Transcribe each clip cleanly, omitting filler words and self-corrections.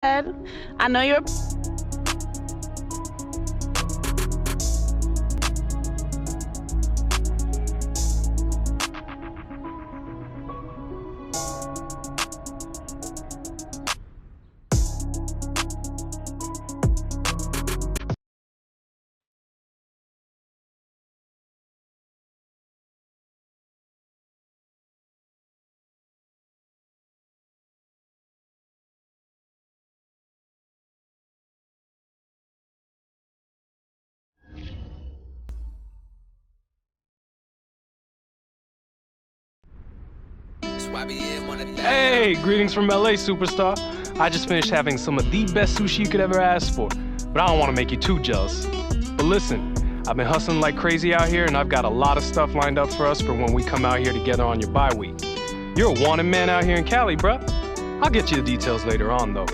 I know you're. Hey, greetings from LA, superstar. I just finished having some of the best sushi you could ever ask for, but I don't want to make you too jealous. But listen, I've been hustling like crazy out here, and I've got a lot of stuff lined up for us for when we come out here together on your bye week. You're a wanted man out here in Cali, bruh. I'll get you the details later on, though.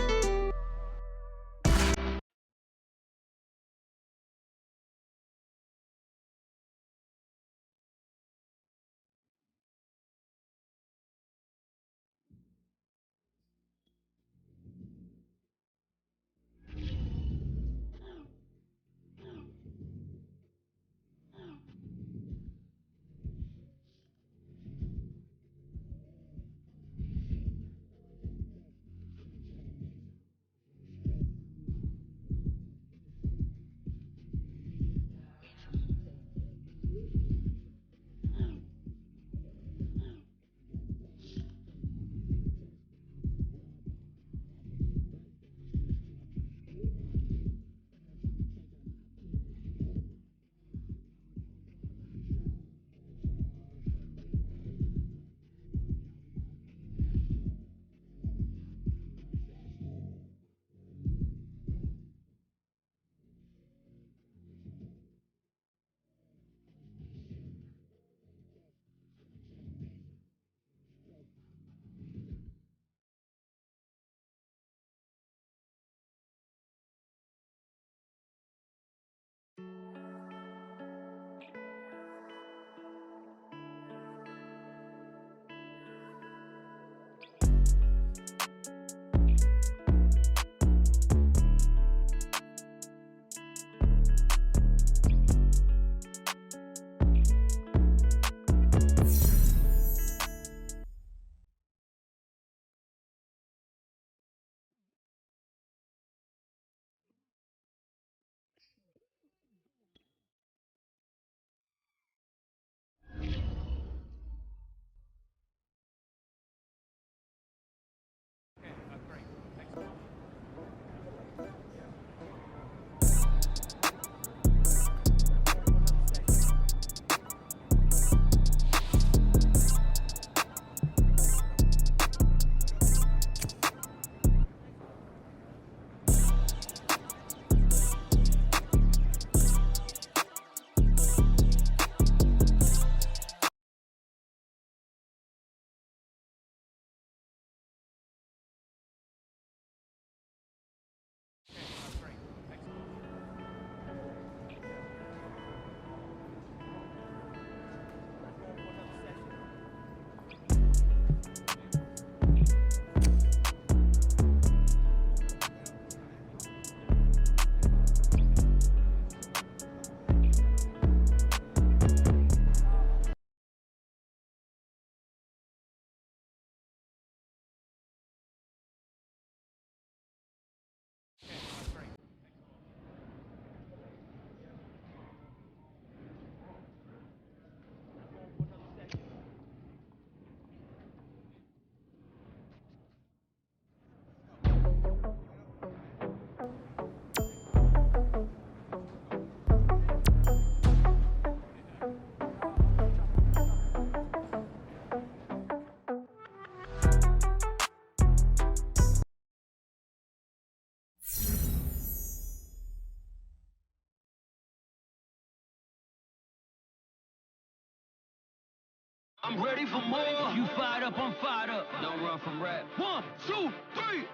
I'm ready for more. If you fired up, I'm fired up. Don't run from rap. 1, 2, 3.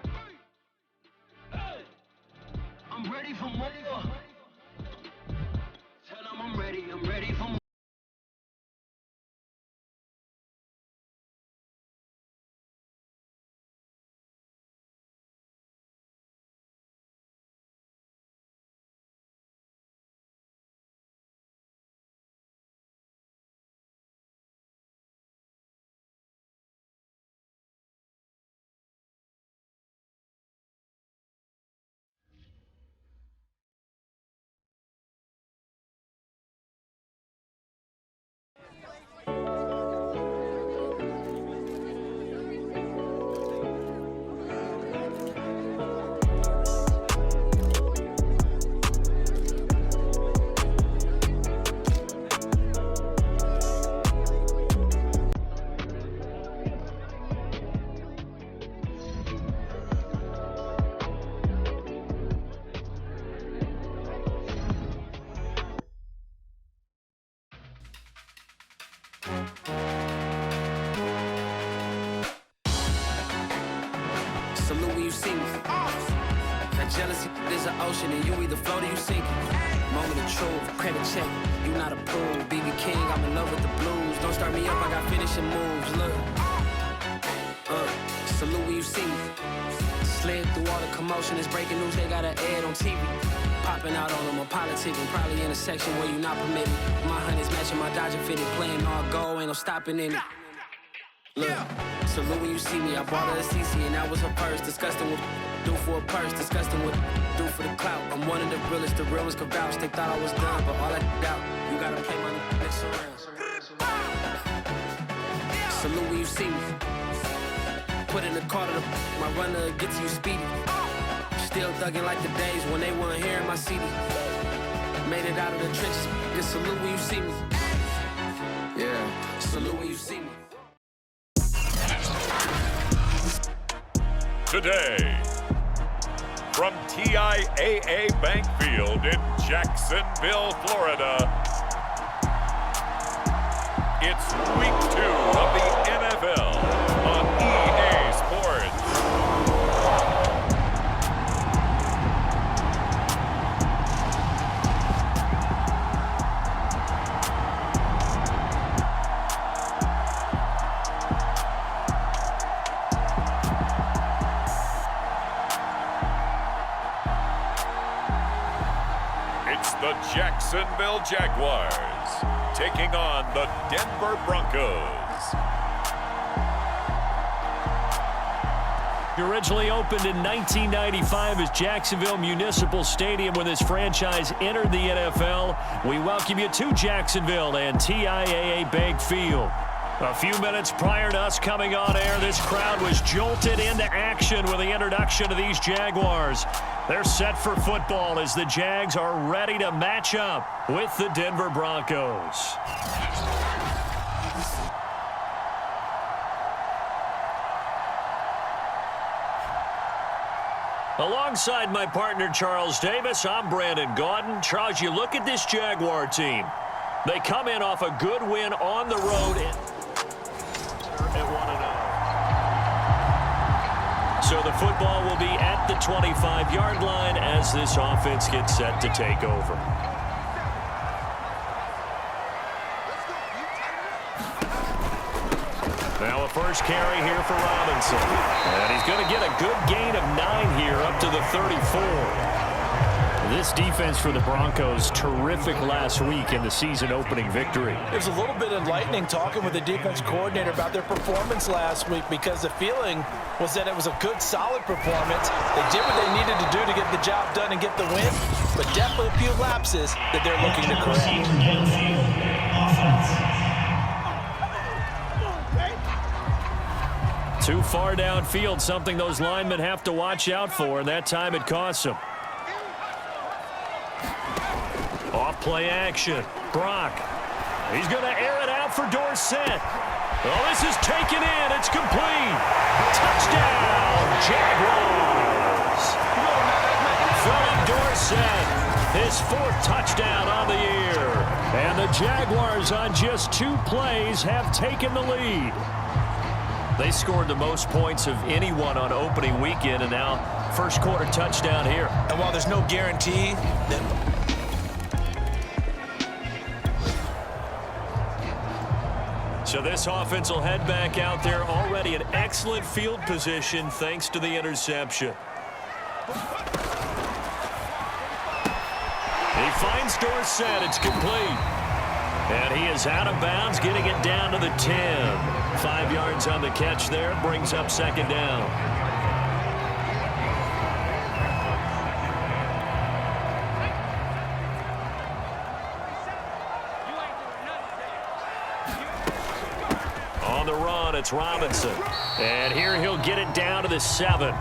Hey. I'm ready for more. Tell them I'm ready for more. see me. That jealousy is an ocean, and you either float or you sink it. Moment of truth, credit check, you not approved. BB King, I'm in love with the blues. Don't start me up, I got finishing moves. Look, salute when you see me. Slid through all the commotion, it's breaking news, they got an ad on TV. Popping out on them, I'm politicking, probably in a section where you not permitted. My honey's matching my Dodger fitted, playing all gold, ain't no stopping in it. Look, salute when you see me, I bought her a CC and that was her purse. Disgusting with do for a purse, disgusting with do for the clout. I'm one of the realest, the real ones could vouch. They thought I was done, but all that out, you gotta play my next around. Salute when you see me. Put in the car to my runner gets you speedy. Still thugging like the days when they weren't hearing my CD. Made it out of the trenches. Just salute when you see me. Yeah, salute when you see me. Today, from TIAA Bank Field in Jacksonville, Florida, it's week 2 of the NFL on EA Sports. The Jacksonville Jaguars taking on the Denver Broncos. Originally opened in 1995 as Jacksonville Municipal Stadium when this franchise entered the NFL. We welcome you to Jacksonville and TIAA Bank Field. A few minutes prior to us coming on air, this crowd was jolted into action with the introduction of these Jaguars. They're set for football as the Jags are ready to match up with the Denver Broncos. Alongside my partner Charles Davis, I'm Brandon Gaudin. Charles, you look at this Jaguar team. They come in off a good win on the road at 1-0. So the football will be at the 25-yard line as this offense gets set to take over. Now a first carry here for Robinson. And he's going to get a good gain of 9 here up to the 34. This defense for the Broncos, terrific last week in the season-opening victory. It was a little bit enlightening talking with the defense coordinator about their performance last week because the feeling was that it was a good, solid performance. They did what they needed to do to get the job done and get the win, but definitely a few lapses that they're looking to correct. Too far downfield, something those linemen have to watch out for, and that time it costs them. Off-play action. Brock. He's going to air it out for Dorsett. Oh, this is taken in. It's complete. Touchdown, Jaguars. Philip Dorsett, his 4th touchdown on the year. And the Jaguars on just 2 plays have taken the lead. They scored the most points of anyone on opening weekend, and now first quarter touchdown here. And while there's no guarantee that... So this offense will head back out there, already in excellent field position thanks to the interception. He finds Dorsett. It's complete. And he is out of bounds, getting it down to the 10. 5 yards on the catch there, brings up second down. On the run, it's Robinson. And here he'll get it down to the 7.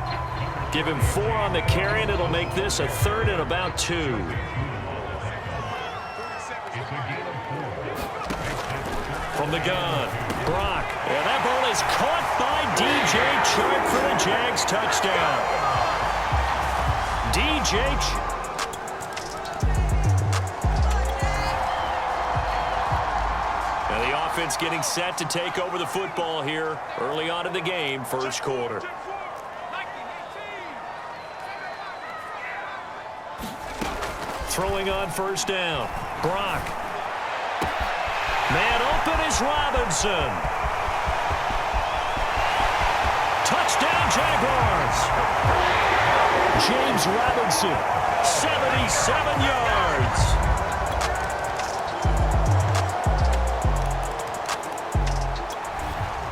Give him 4 on the carry, and it'll make this a 3rd and about 2. From the gun, Brock. And that ball is caught by DJ Chark for the Jags touchdown. DJ Chark. And the offense getting set to take over the football here early on in the game, first quarter. throwing on first down. Brock. Man open is Robinson. Touchdown, Jaguars. James Robinson, 77 yards.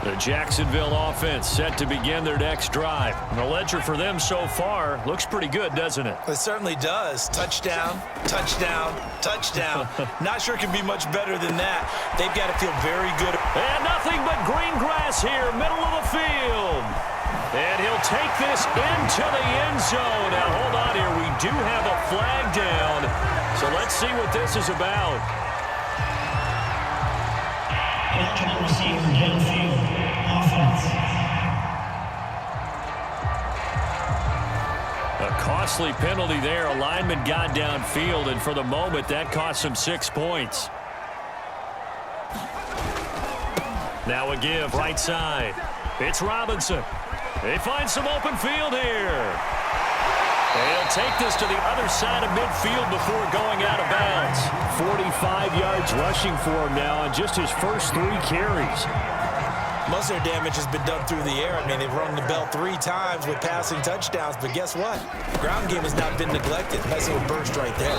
The Jacksonville offense set to begin their next drive. The ledger for them so far looks pretty good, doesn't it? It certainly does. Touchdown, touchdown, touchdown. Not sure it can be much better than that. They've got to feel very good. And nothing but green grass here, middle of the field. And he'll take this into the end zone. Now, hold on here. We do have a flag down. So let's see what this is about. A costly penalty there. A lineman got downfield, and for the moment, that cost him 6 points. Now a give, right side. It's Robinson. They find some open field here. They'll take this to the other side of midfield before going out of bounds. 45 yards rushing for him now on just his first 3 carries. Most of their damage has been done through the air. I mean, they've rung the bell 3 times with passing touchdowns, but guess what? Ground game has not been neglected. Nice little burst right there.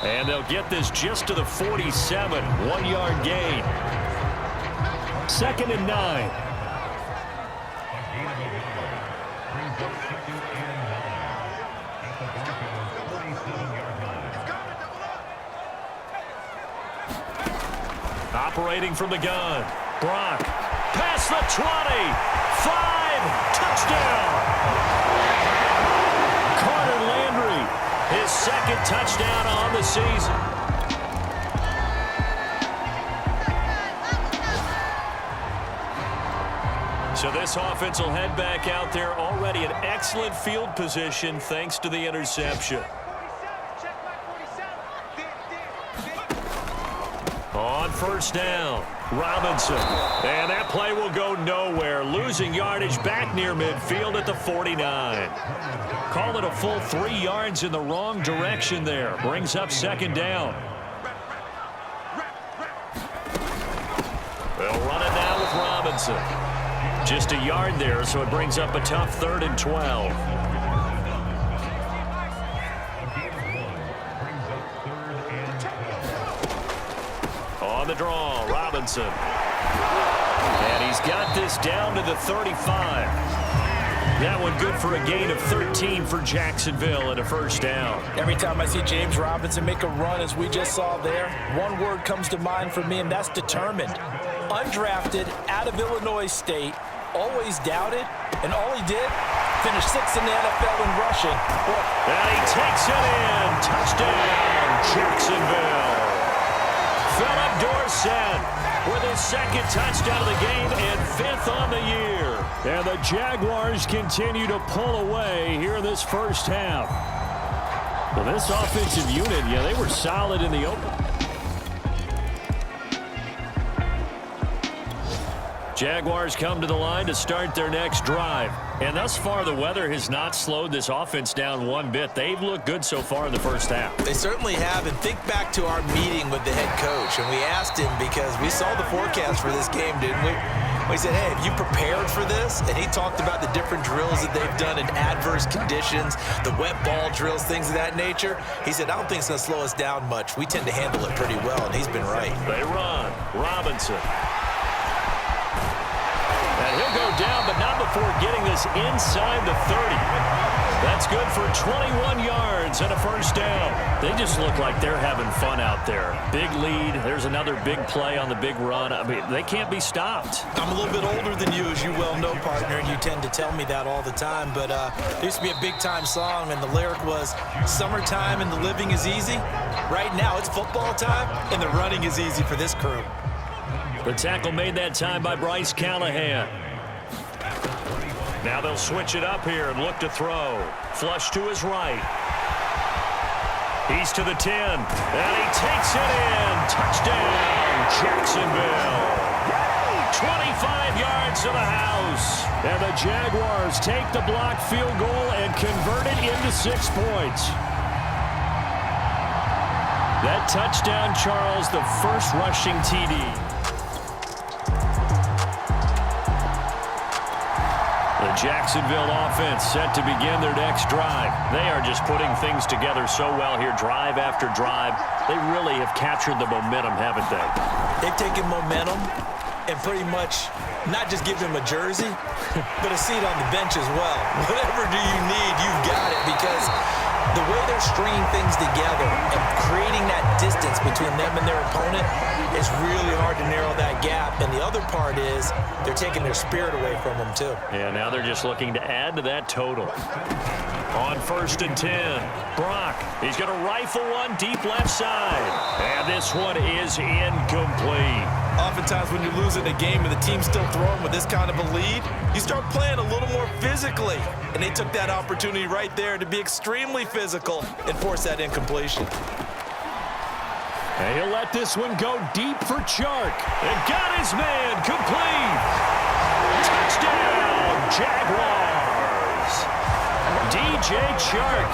And they'll get this just to the 47, 1-yard gain. 2nd and 9. Operating from the gun. Brock. Past the 20. 5. Touchdown. Carter Landry. His 2nd touchdown on the season. So this offense will head back out there already in excellent field position thanks to the interception. On first down, Robinson. And that play will go nowhere. Losing yardage back near midfield at the 49. Call it a full 3 yards in the wrong direction there. Brings up 2nd down. They'll run it now with Robinson. Just a yard there, so it brings up a tough 3rd and 12. On the draw, Robinson. And he's got this down to the 35. That one good for a gain of 13 for Jacksonville and a first down. Every time I see James Robinson make a run, as we just saw there, one word comes to mind for me, and that's determined. Undrafted, out of Illinois State, always doubted, and all he did, finished 6th in the NFL in rushing. And he takes it in. Touchdown, Jacksonville. Philip Dorsett with his 2nd touchdown of the game and 5th on the year. And the Jaguars continue to pull away here in this first half. Well, this offensive unit, yeah, they were solid in the open. Jaguars come to the line to start their next drive. And thus far, the weather has not slowed this offense down one bit. They've looked good so far in the first half. They certainly have. And think back to our meeting with the head coach. And we asked him, because we saw the forecast for this game, didn't we? We said, hey, have you prepared for this? And he talked about the different drills that they've done in adverse conditions, the wet ball drills, things of that nature. He said, I don't think it's going to slow us down much. We tend to handle it pretty well, and he's been right. They run. Robinson. And he'll go down, but not before getting this inside the 30. That's good for 21 yards and a first down. They just look like they're having fun out there. Big lead. There's another big play on the big run. I mean, they can't be stopped. I'm a little bit older than you, as you well know, partner, and you tend to tell me that all the time. But there used to be a big-time song, and the lyric was, summertime and the living is easy. Right now, it's football time, and the running is easy for this crew. The tackle made that time by Bryce Callahan. Now they'll switch it up here and look to throw. Flush to his right. He's to the 10. And he takes it in. Touchdown, Jacksonville. 25 yards to the house. And the Jaguars take the blocked field goal and convert it into 6 points. That touchdown, Charles, the first rushing TD. The Jacksonville offense set to begin their next drive. They are just putting things together so well here, drive after drive. They really have captured the momentum, haven't they? They've taken momentum and pretty much not just give them a jersey, but a seat on the bench as well. Whatever do you need, you've got it, because the way they're stringing things together and creating that distance between them and their opponent is really hard to narrow that gap. And the other part is they're taking their spirit away from them, too. Yeah, now they're just looking to add to that total. On 1st and 10, Brock, he's going to rifle one deep left side. And this one is incomplete. Oftentimes when you're losing a game and the team's still throwing with this kind of a lead, you start playing a little more physically. And they took that opportunity right there to be extremely physical and force that incompletion. And he'll let this one go deep for Chark. And got his man complete. Touchdown, Jaguars. DJ Chark.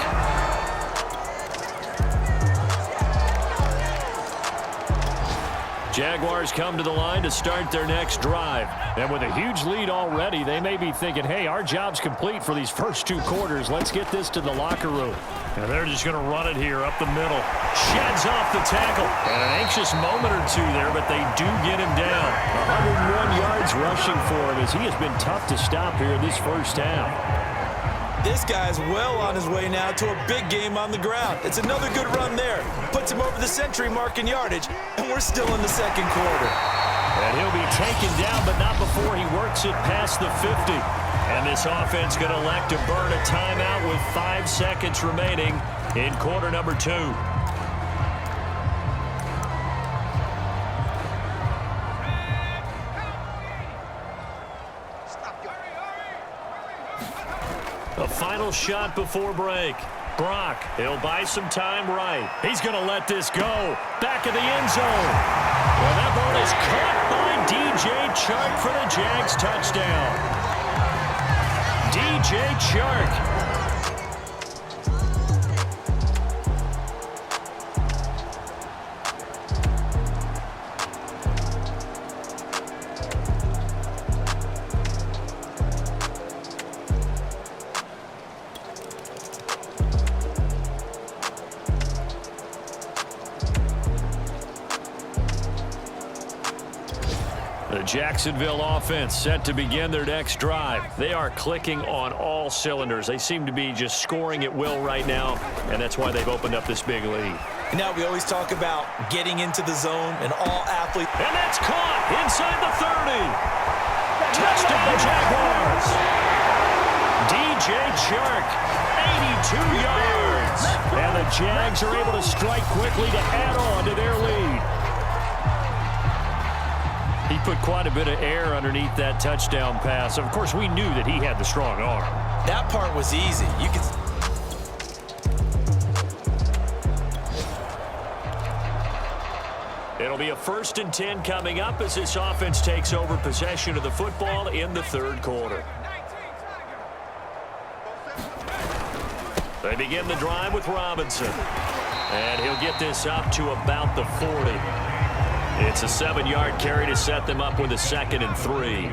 Jaguars come to the line to start their next drive. And with a huge lead already, they may be thinking, hey, our job's complete for these first 2 quarters. Let's get this to the locker room. And they're just going to run it here up the middle. Sheds off the tackle. And an anxious moment or two there, but they do get him down. 101 yards rushing for him as he has been tough to stop here in this first half. This guy's well on his way now to a big game on the ground. It's another good run there. Puts him over the century mark in yardage, and we're still in the second quarter. And he'll be taken down, but not before he works it past the 50. And this offense going to elect to burn a timeout with 5 seconds remaining in quarter number 2. A final shot before break. Brock, he'll buy some time right. He's going to let this go. Back of the end zone. Well, that ball is caught by DJ Chark for the Jags touchdown. DJ Chark. The Jacksonville offense set to begin their next drive. They are clicking on all cylinders. They seem to be just scoring at will right now, and that's why they've opened up this big lead. Now we always talk about getting into the zone and all athletes. And that's caught inside the 30. Touchdown, Jaguars. DJ Chark, 82 yards. And the Jags are able to strike quickly to add on to their lead. He put quite a bit of air underneath that touchdown pass. Of course, we knew that he had the strong arm. That part was easy. You could. It'll be a 1st and 10 coming up as this offense takes over possession of the football in the 3rd quarter. They begin the drive with Robinson. And he'll get this up to about the 40. It's a 7-yard carry to set them up with a 2nd and 3.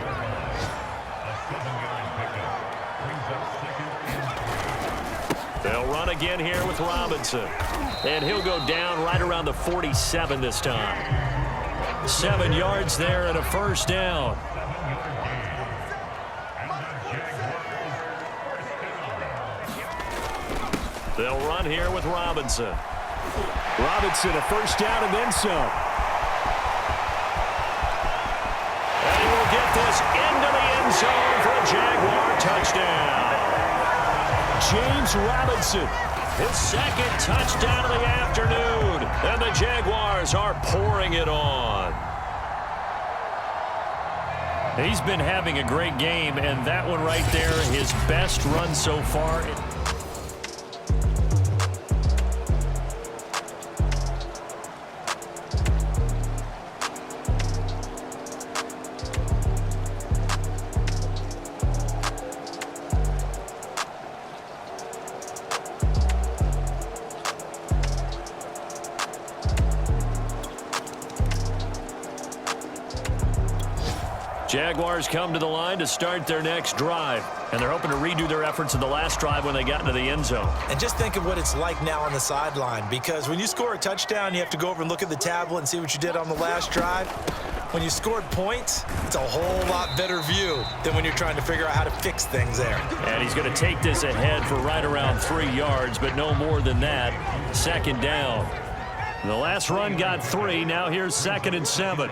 They'll run again here with Robinson. And he'll go down right around the 47 this time. 7 yards there and a 1st down. They'll run here with Robinson. Robinson, a 1st down and then some. And he will get this into the end zone for a Jaguar touchdown. James Robinson, his 2nd touchdown of the afternoon. And the Jaguars are pouring it on. He's been having a great game, and that one right there, his best run so far. Jaguars come to the line to start their next drive, and they're hoping to redo their efforts in the last drive when they got into the end zone. And just think of what it's like now on the sideline, because when you score a touchdown, you have to go over and look at the tablet and see what you did on the last drive. When you scored points, it's a whole lot better view than when you're trying to figure out how to fix things there. And he's going to take this ahead for right around 3 yards, but no more than that. Second down. The last run got 3. Now here's 2nd and 7.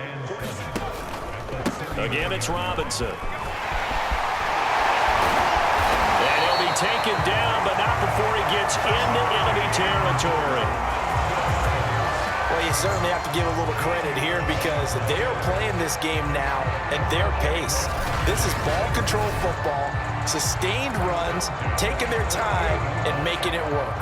Again, it's Robinson. And he'll be taken down, but not before he gets into enemy territory. Well, you certainly have to give a little credit here because they are playing this game now at their pace. This is ball control football, sustained runs, taking their time and making it work.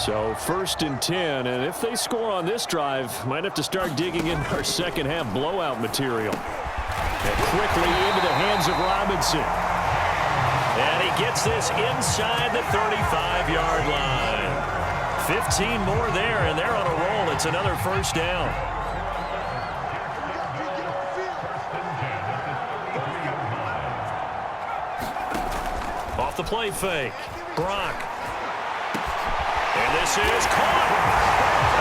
So 1st and 10, and if they score on this drive, might have to start digging in our second half blowout material. And quickly into the hands of Robinson. And he gets this inside the 35-yard line. 15 more there, and they're on a roll. It's another first down. Off the play fake. Brock. And this is caught.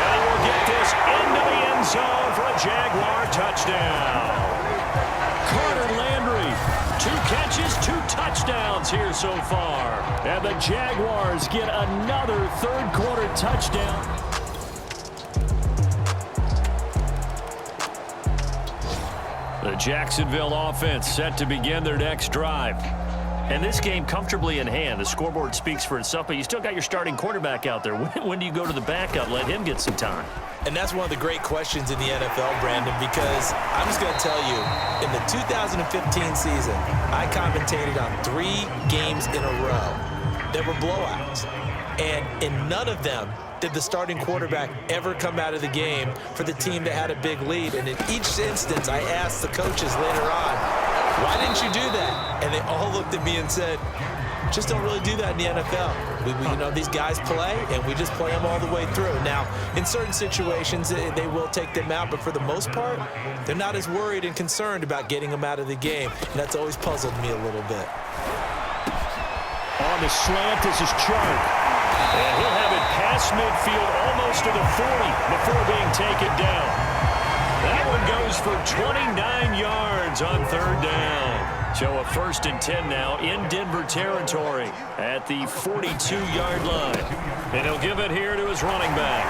And he will get this into the end zone for a Jaguar touchdown. Carter Landry, 2 catches, 2 touchdowns here so far. And the Jaguars get another third-quarter touchdown. The Jacksonville offense set to begin their next drive. And this game comfortably in hand. The scoreboard speaks for itself, but you still got your starting quarterback out there. When do you go to the backup, let him get some time? And that's one of the great questions in the NFL, Brandon, because I'm just going to tell you, in the 2015 season, I commentated on 3 games in a row that were blowouts. And in none of them did the starting quarterback ever come out of the game for the team that had a big lead. And in each instance, I asked the coaches later on, why didn't you do that? And they all looked at me and said, just don't really do that in the NFL. You know, these guys play, and we just play them all the way through. Now, in certain situations, they will take them out, but for the most part, they're not as worried and concerned about getting them out of the game. And that's always puzzled me a little bit. On the slant, this is Chark. And he'll have it past midfield almost to the 40 before being taken down. That one goes for 29 yards on 3rd down. So a 1st and 10 now in Denver territory at the 42-yard line. And he'll give it here to his running back.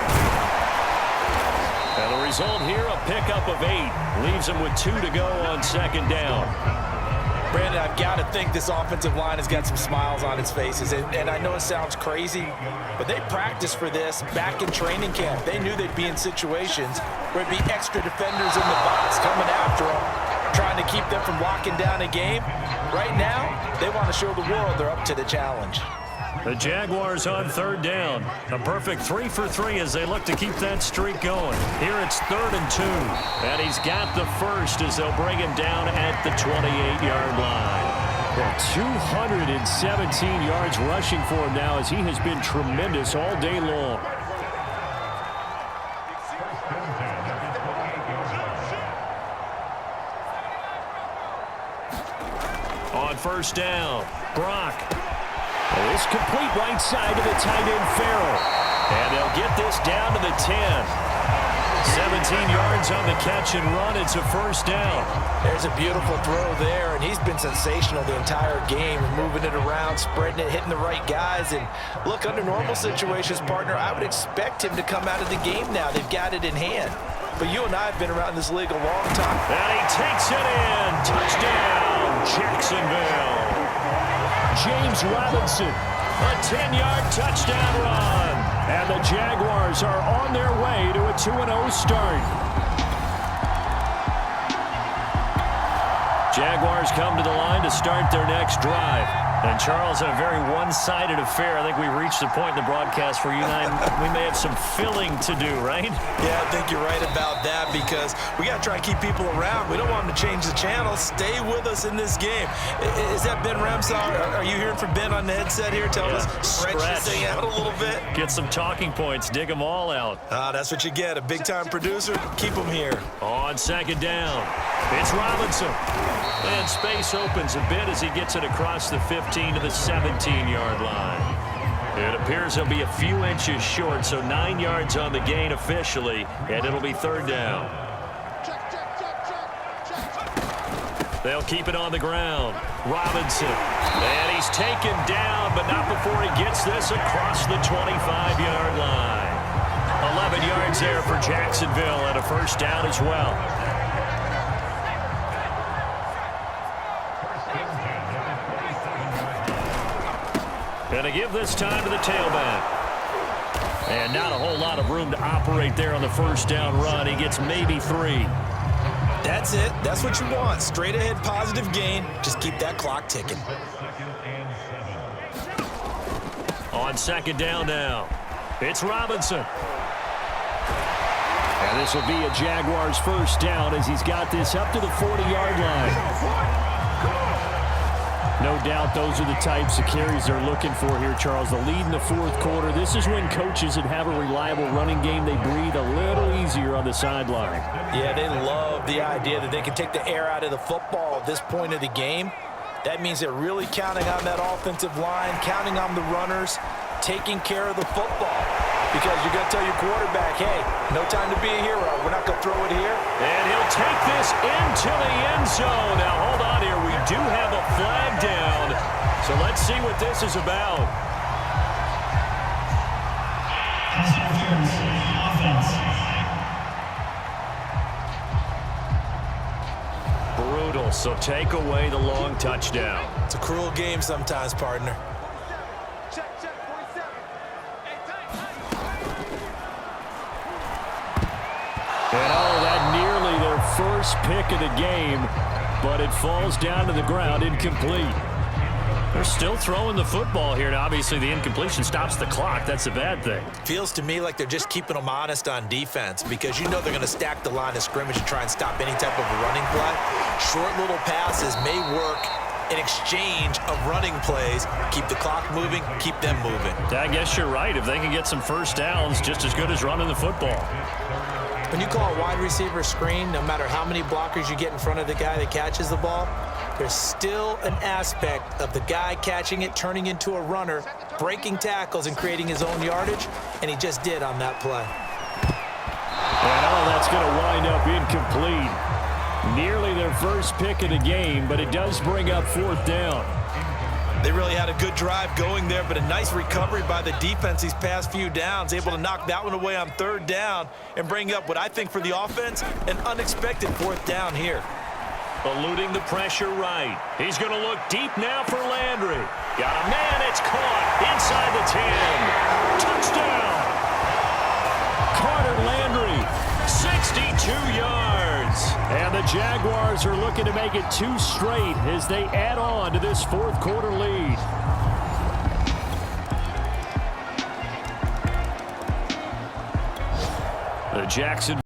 And the result here, a pickup of 8. Leaves him with 2 to go on 2nd down. Brandon, I've got to think this offensive line has got some smiles on its faces. And I know it sounds crazy, but they practiced for this back in training camp. They knew they'd be in situations where it'd be extra defenders in the box coming after them, trying to keep them from locking down a game. Right now, they want to show the world they're up to the challenge. The Jaguars on 3rd down. A perfect 3 for 3 as they look to keep that streak going. Here it's 3rd and 2. And he's got the first as they'll bring him down at the 28-yard line. Well, 217 yards rushing for him now as he has been tremendous all day long. On 1st down, Brock. This complete right side to the tight end Farrell. And they'll get this down to the 10. 17 yards on the catch and run. It's a 1st down. There's a beautiful throw there, and he's been sensational the entire game, moving it around, spreading it, hitting the right guys. And look, under normal situations, partner, I would expect him to come out of the game now. They've got it in hand. But you and I have been around this league a long time. And he takes it in. Touchdown, Jacksonville. James Robinson, a 10-yard touchdown run. And the Jaguars are on their way to a 2-0 start. Jaguars come to the line to start their next drive. And Charles, in a very one-sided affair, I think we reached the point in the broadcast where you and I, we may have some filling to do, right? Yeah, I think you're right about that because we got to try and keep people around. We don't want them to change the channel. Stay with us in this game. Is that Ben Ramsey? Are you hearing from Ben on the headset here? Tell us, stretch this thing out a little bit. Get some talking points. Dig them all out. That's what you get. A big-time producer. Keep them here. On second down, it's Robinson. And space opens a bit as he gets it across the 15 to the 17-yard line. It appears he'll be a few inches short, so 9 yards on the gain officially, and it'll be third down. They'll keep it on the ground. Robinson. And he's taken down, but not before he gets this across the 25-yard line. 11 yards there for Jacksonville and a first down as well. Going to give this time to the tailback. And not a whole lot of room to operate there on the first down run. He gets maybe 3. That's it. That's what you want. Straight ahead positive gain. Just keep that clock ticking. On second down now, it's Robinson. And this will be a Jaguars first down as he's got this up to the 40-yard line. No doubt those are the types of carries they're looking for here, Charles. The lead in the fourth quarter. This is when coaches that have a reliable running game, they breathe a little easier on the sideline. Yeah, they love the idea that they can take the air out of the football at this point of the game. That means they're really counting on that offensive line, counting on the runners, taking care of the football. Because you're going to tell your quarterback, hey, no time to be a hero. We're not going to throw it here. And he'll take this into the end zone. Now, hold on here. We do have a flag down. So let's see what this is about. Brutal. So take away the long touchdown. It's a cruel game sometimes, partner. And that nearly their first pick of the game, but it falls down to the ground, incomplete. They're still throwing the football here, and obviously the incompletion stops the clock. That's a bad thing. Feels to me like they're just keeping them honest on defense because you know they're going to stack the line of scrimmage and try and stop any type of a running play. Short little passes may work in exchange of running plays. Keep the clock moving, keep them moving. I guess you're right. If they can get some first downs, just as good as running the football. When you call a wide receiver screen, no matter how many blockers you get in front of the guy that catches the ball, there's still an aspect of the guy catching it, turning into a runner, breaking tackles and creating his own yardage, and he just did on that play. And that's going to wind up incomplete. Nearly their first pick of the game, but it does bring up fourth down. They really had a good drive going there, but a nice recovery by the defense these past few downs, able to knock that one away on third down and bring up what I think for the offense, an unexpected fourth down here. Eluding the pressure right. He's going to look deep now for Landry. Got a man, it's caught inside the 10. Touchdown! Carter Landry, 62 yards. And the Jaguars are looking to make it 2 straight as they add on to this fourth quarter lead. The Jackson